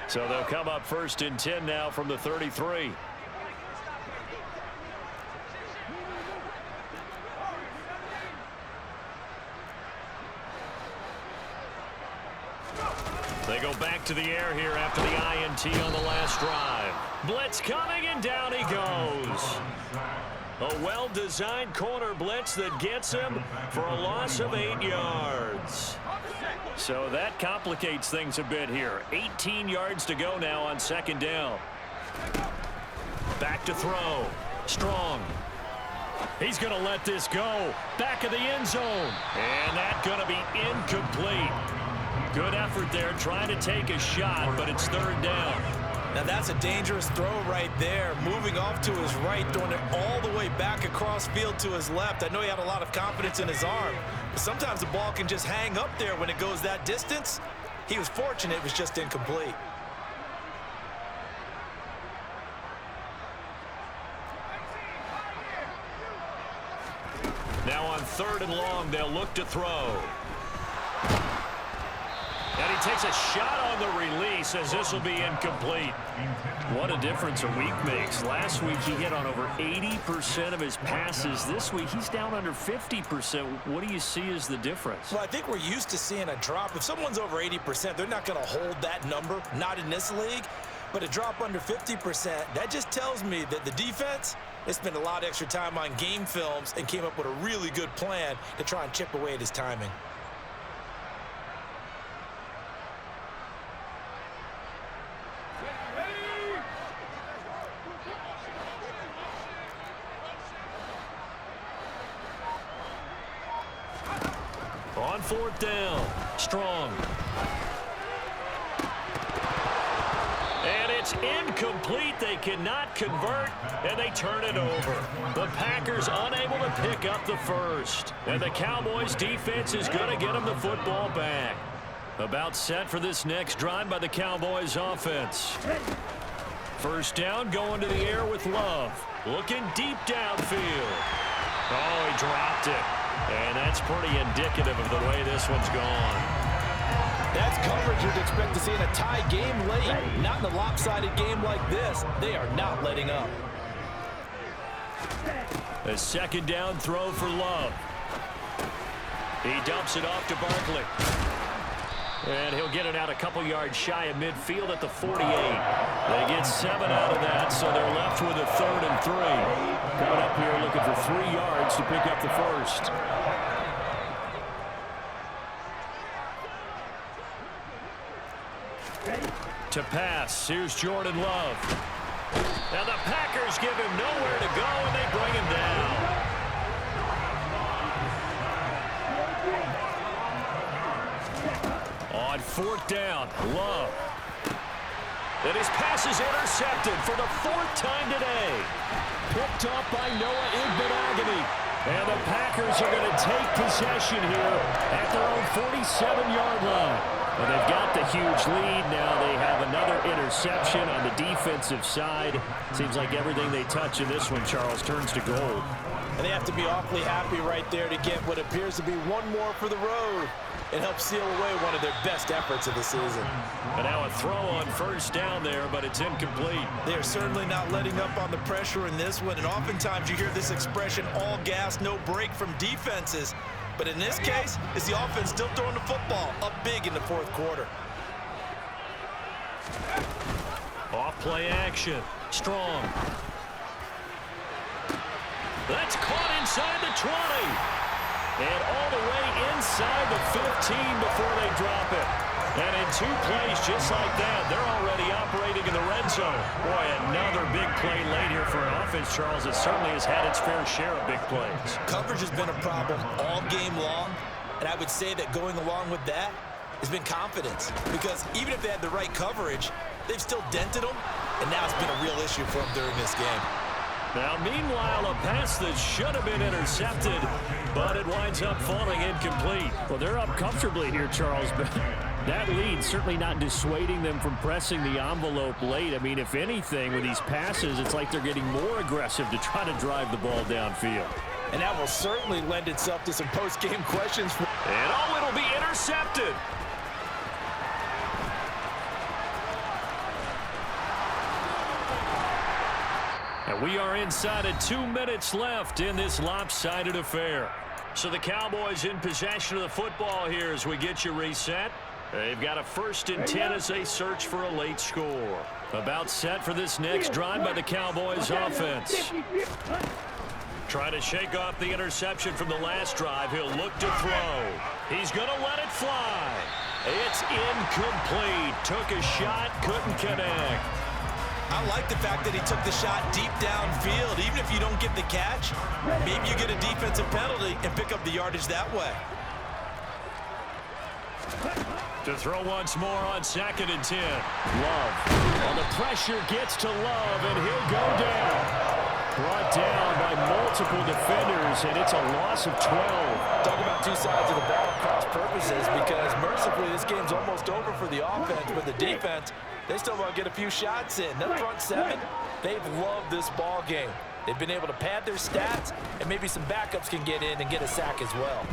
So they'll come up 1st and 10 now from the 33. They go back to the air here after the INT on the last drive. Blitz coming, and down he goes. A well-designed corner blitz that gets him for a loss of 8 yards. So that complicates things a bit here. 18 yards to go now on second down. Back to throw. Strong. He's going to let this go. Back of the end zone. And that's going to be incomplete. Good effort there, trying to take a shot, but it's third down. Now that's a dangerous throw right there. Moving off to his right, throwing it all the way back across field to his left. I know he had a lot of confidence in his arm, but sometimes the ball can just hang up there when it goes that distance. He was fortunate it was just incomplete. Now on 3rd and long, they'll look to throw. And he takes a shot on the release as this will be incomplete. What a difference a week makes. Last week he hit on over 80% of his passes. This week he's down under 50%. What do you see as the difference? Well, I think we're used to seeing a drop. If someone's over 80%, they're not going to hold that number, not in this league. But a drop under 50%, that just tells me that the defense, they spent a lot of extra time on game films and came up with a really good plan to try and chip away at his timing. On fourth down, Strong. And it's incomplete. They cannot convert, and they turn it over. The Packers unable to pick up the first. And the Cowboys' defense is going to get them the football back. About set for this next drive by the Cowboys' offense. First down, going to the air with Love. Looking deep downfield. Oh, he dropped it. And that's pretty indicative of the way this one's gone. That's coverage you'd expect to see in a tie game late. Not in a lopsided game like this. They are not letting up. A second down throw for Love. He dumps it off to Barkley. And he'll get it out a couple yards shy of midfield at the 48. They get 7 out of that, so they're left with a 3rd and 3. Coming up here looking for 3 yards to pick up the first. To pass, here's Jordan Love. Now the Packers give him nowhere to go, and they bring him down. On fourth down, Love. And his pass is intercepted for the 4th time today. Picked up by Noah Igbenogany. And the Packers are going to take possession here at their own 47-yard line. And they've got the huge lead. Now they have another interception on the defensive side. Seems like everything they touch in this one, Charles, turns to gold. And they have to be awfully happy right there to get what appears to be one more for the road and help seal away one of their best efforts of the season. And now a throw on first down there, but it's incomplete. They're certainly not letting up on the pressure in this one, and oftentimes you hear this expression, all gas, no break from defenses. But in this case, is the offense still throwing the football up big in the 4th quarter. Off play action. Strong. That's caught inside the 20. And all the way inside the 15 before they drop it. And in 2 plays just like that, they're already operating in the red zone. Boy, another big play late here for an offense, Charles, that certainly has had its fair share of big plays. Coverage has been a problem all game long, and I would say that going along with that has been confidence. Because even if they had the right coverage, they've still dented them, and now it's been a real issue for them during this game. Now, meanwhile, a pass that should have been intercepted, but it winds up falling incomplete. Well, they're up comfortably here, Charles, but that lead certainly not dissuading them from pressing the envelope late. I mean, if anything, with these passes, it's like they're getting more aggressive to try to drive the ball downfield. And that will certainly lend itself to some post-game questions. And oh, it'll be intercepted. And we are inside of 2 minutes left in this lopsided affair. So the Cowboys in possession of the football here as we get you reset. They've got a 1st and 10 as they search for a late score. About set for this next drive by the Cowboys offense. Trying to shake off the interception from the last drive. He'll look to throw. He's going to let it fly. It's incomplete. Took a shot, couldn't connect. I like the fact that he took the shot deep downfield. Even if you don't get the catch, maybe you get a defensive penalty and pick up the yardage that way. To throw once more on 2nd and 10. Love. Well, the pressure gets to Love, and he'll go down. Brought down by multiple defenders, and it's a loss of 12. Talk about 2 sides of the ball cross purposes, because mercifully this game's almost over for the offense, but the defense, they still want to get a few shots in. That front 7, they've loved this ball game. They've been able to pad their stats, and maybe some backups can get in and get a sack as well.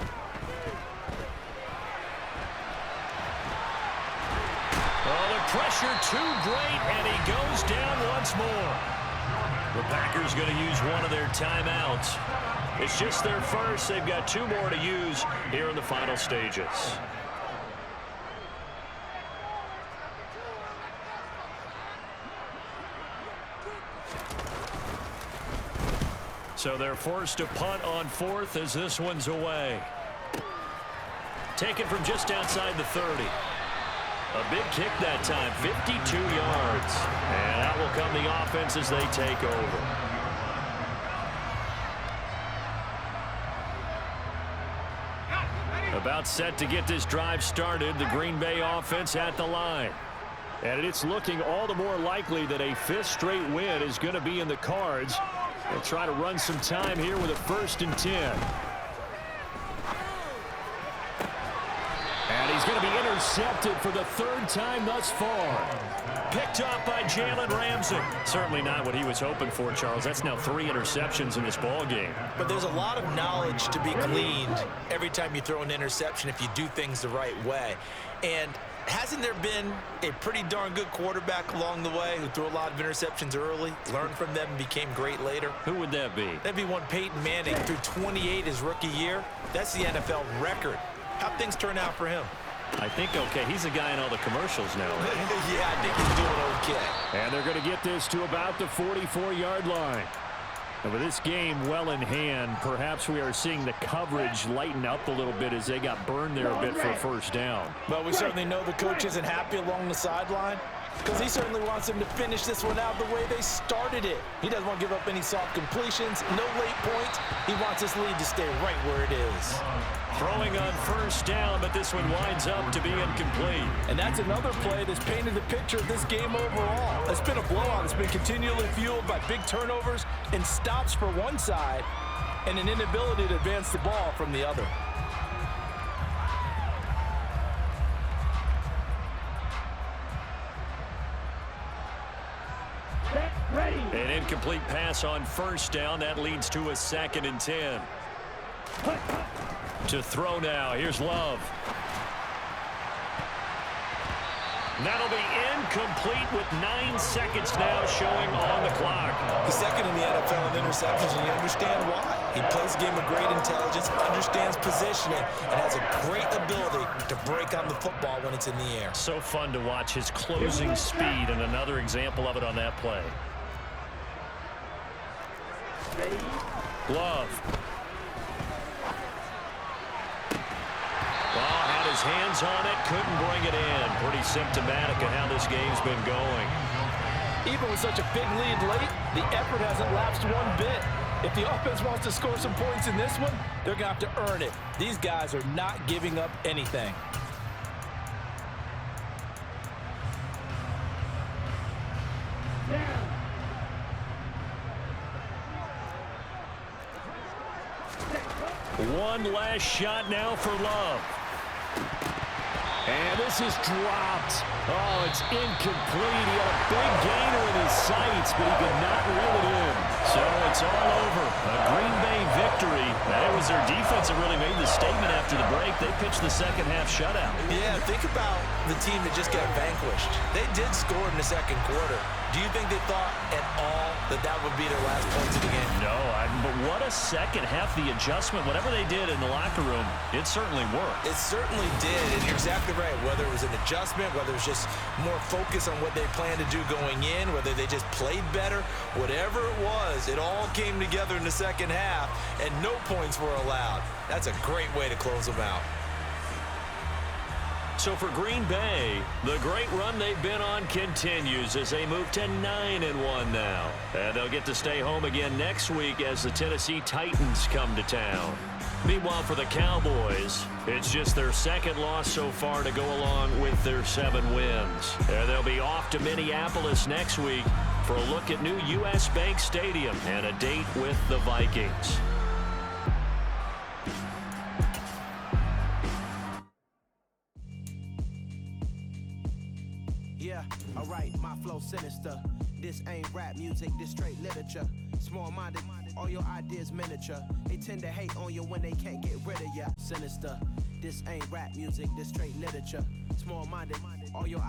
pressure too great, and he goes down once more. The Packers going to use one of their timeouts. It's just their first. They've got 2 more to use here in the final stages. So they're forced to punt on 4th as this one's away. Taken from just outside the 30. A big kick that time, 52 yards. And out will come the offense as they take over. About set to get this drive started, the Green Bay offense at the line. And it's looking all the more likely that a 5th straight win is going to be in the cards. They'll try to run some time here with a 1st and 10. And he's going to be intercepted for the 3rd time thus far. Picked up by Jalen Ramsey. Certainly not what he was hoping for, Charles. That's now 3 interceptions in this ball game. But there's a lot of knowledge to be gleaned every time you throw an interception if you do things the right way. And hasn't there been a pretty darn good quarterback along the way who threw a lot of interceptions early, learned from them, and became great later? Who would that be? That'd be one Peyton Manning, threw 28 his rookie year. That's the NFL record. How'd things turn out for him? I think okay. He's a guy in all the commercials now, right? Yeah, I think he's doing okay. And they're going to get this to about the 44-yard line. And with this game well in hand, perhaps we are seeing the coverage lighten up a little bit as they got burned there a bit for a 1st down. Well, we certainly know the coach isn't happy along the sideline because he certainly wants them to finish this one out the way they started it. He doesn't want to give up any soft completions, no late points. He wants this lead to stay right where it is. Throwing on 1st down, but this one winds up to be incomplete. And that's another play that's painted the picture of this game overall. It's been a blowout. It's been continually fueled by big turnovers and stops for one side and an inability to advance the ball from the other. An incomplete pass on 1st down. That leads to a 2nd and 10. To throw now. Here's Love. That'll be incomplete with 9 seconds now showing on the clock. He's 2nd in the NFL in interceptions, and you understand why. He plays a game of great intelligence, understands positioning, and has a great ability to break on the football when it's in the air. So fun to watch his closing speed, and another example of it on that play. Love. Well, had his hands on it, couldn't bring it in. Pretty symptomatic of how this game's been going. Even with such a big lead late, the effort hasn't lapsed one bit. If the offense wants to score some points in this one, they're going to have to earn it. These guys are not giving up anything. One last shot now for Love. And this is dropped. Oh, it's incomplete. He had a big gainer in his sights, but he could not reel it in. So it's all over. A Green Bay victory. And it was their defense that really made the statement after the break. They pitched the 2nd half shutout. Yeah, think about the team that just got vanquished. They did score in the 2nd quarter. Do you think they thought at all that that would be their last points of the game? No, but what a 2nd half. The adjustment, whatever they did in the locker room, it certainly worked. It certainly did, and you're exactly right. Whether it was an adjustment, whether it was just more focus on what they planned to do going in, whether they just played better, whatever it was, it all came together in the 2nd half, and no points were allowed. That's a great way to close them out. So for Green Bay, the great run they've been on continues as they move to 9-1 now. And they'll get to stay home again next week as the Tennessee Titans come to town. Meanwhile, for the Cowboys, it's just their 2nd loss so far to go along with their 7 wins. And they'll be off to Minneapolis next week for a look at new U.S. Bank Stadium and a date with the Vikings. Yeah, alright, my flow sinister. This ain't rap music, this straight literature. Small-minded, all your ideas miniature. They tend to hate on you when they can't get rid of ya. Sinister, this ain't rap music, this straight literature. Small-minded, all your